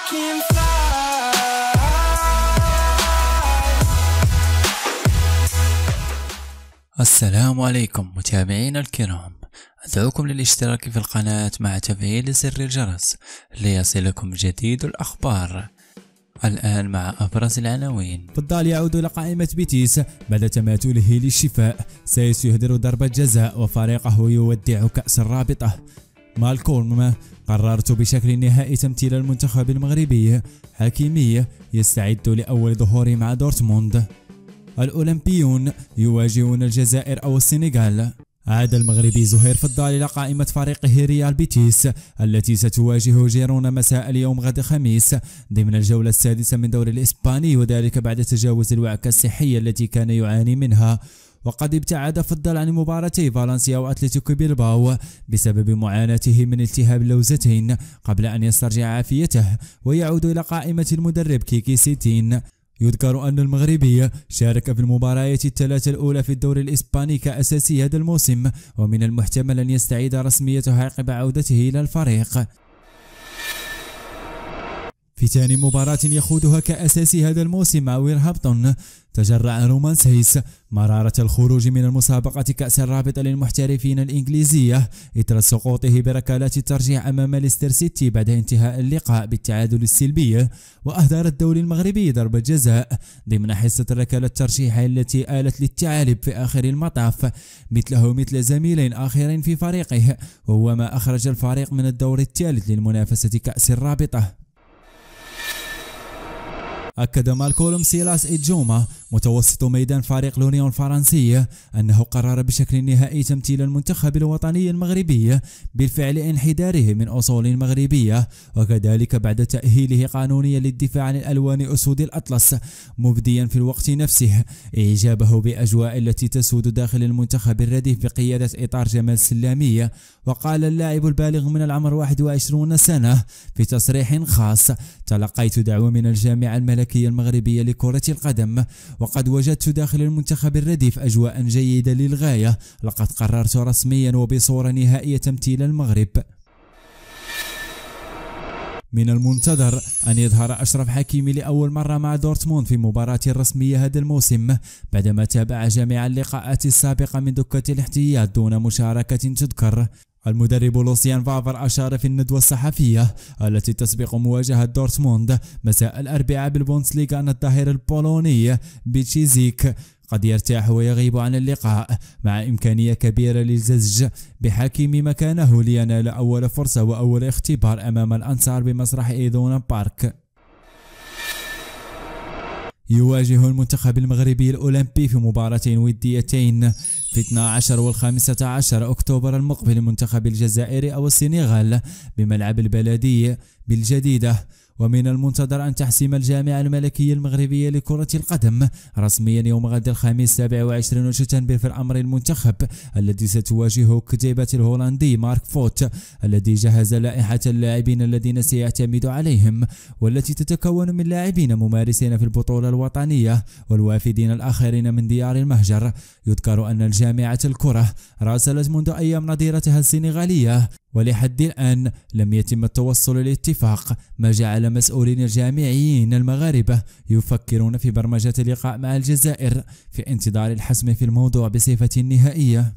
can fly. السلام عليكم متابعينا الكرام، أدعوكم للاشتراك في القناة مع تفعيل زر الجرس ليصلكم جديد الأخبار. الآن مع أبرز العناوين. فضال يعود إلى قائمة بيتيس بعد تماثله للشفاء، سايس يهدر ضربة جزاء وفريقه يودع كأس الرابطة. مالكولم قررت بشكل نهائي تمثيل المنتخب المغربي. حكيمي يستعد لأول ظهور مع دورتموند. الأولمبيون يواجهون الجزائر أو السنغال. عاد المغربي زهير فضال إلى قائمة فريقه ريال بيتيس التي ستواجه جيرونا مساء اليوم غد خميس ضمن الجولة السادسة من دوري الإسباني، وذلك بعد تجاوز الوعكة الصحية التي كان يعاني منها. وقد ابتعد فضل عن مباراتي فالنسيا وأتلتيكو بيلباو بسبب معاناته من التهاب اللوزتين قبل أن يسترجع عافيته ويعود إلى قائمة المدرب كيكي سيتين. يذكر أن المغربي شارك في المباريات الثلاث الأولى في الدوري الإسباني كأساسي هذا الموسم، ومن المحتمل أن يستعيد رسميته عقب عودته إلى الفريق. في ثاني مباراة يخوضها كأساسي هذا الموسم مع ويرهامبتون، تجرع رومان سايس مرارة الخروج من المسابقة كأس الرابطة للمحترفين الإنجليزية إثر سقوطه بركلات الترجيح أمام ليستر سيتي بعد انتهاء اللقاء بالتعادل السلبي. وأهدر الدولي المغربي ضربة جزاء ضمن حصة ركلة الترجيح التي آلت للثعالب في آخر المطاف، مثله مثل زميلين آخرين في فريقه، وهو ما أخرج الفريق من الدور الثالث للمنافسة كأس الرابطة. أكد مالكولم سيلاس إدجوما متوسط ميدان فريق لونيون الفرنسي أنه قرر بشكل نهائي تمثيل المنتخب الوطني المغربي بالفعل انحداره من أصول مغربية، وكذلك بعد تأهيله قانونيا للدفاع عن الألوان أسود الأطلس، مبديا في الوقت نفسه إعجابه بأجواء التي تسود داخل المنتخب الرديف بقيادة إطار جمال سلامية. وقال اللاعب البالغ من العمر 21 سنة في تصريح خاص: تلقيت دعوة من الجامعة الملكية المغربية لكرة القدم، وقد وجدت داخل المنتخب الرديف أجواء جيدة للغاية. لقد قررت رسميا وبصورة نهائية تمثيل المغرب. من المنتظر أن يظهر أشرف حكيمي لأول مرة مع دورتموند في مباراة رسمية هذا الموسم بعدما تابع جميع اللقاءات السابقة من دكة الاحتياط دون مشاركة تذكر. المدرب لوسيان فافر أشار في الندوة الصحفية التي تسبق مواجهة دورتموند مساء الأربعاء بالبوندسليغا أن الظهير البولوني بيتشيزيك قد يرتاح ويغيب عن اللقاء، مع إمكانية كبيرة للزج بحكيمي مكانه لينال أول فرصة وأول اختبار أمام الأنصار بمسرح إيدونا بارك. يواجه المنتخب المغربي الأولمبي في مباراتين وديتين في 12 و 15 أكتوبر المقبل المنتخب الجزائري أو السنغال بملعب البلدية بالجديدة. ومن المنتظر أن تحسم الجامعة الملكية المغربية لكرة القدم رسميا يوم غد الخميس 27 شتنبر في الأمر المنتخب الذي ستواجهه كتيبة الهولندي مارك فوت الذي جهز لائحة اللاعبين الذين سيعتمد عليهم، والتي تتكون من لاعبين ممارسين في البطولة الوطنية والوافدين الآخرين من ديار المهجر. يذكر أن الجامعة الكرة راسلت منذ أيام نظيرتها السنغالية، ولحد الآن لم يتم التوصل لاتفاق، ما جعل مسؤولين الجامعيين المغاربة يفكرون في برمجة لقاء مع الجزائر في انتظار الحسم في الموضوع بصفة نهائية.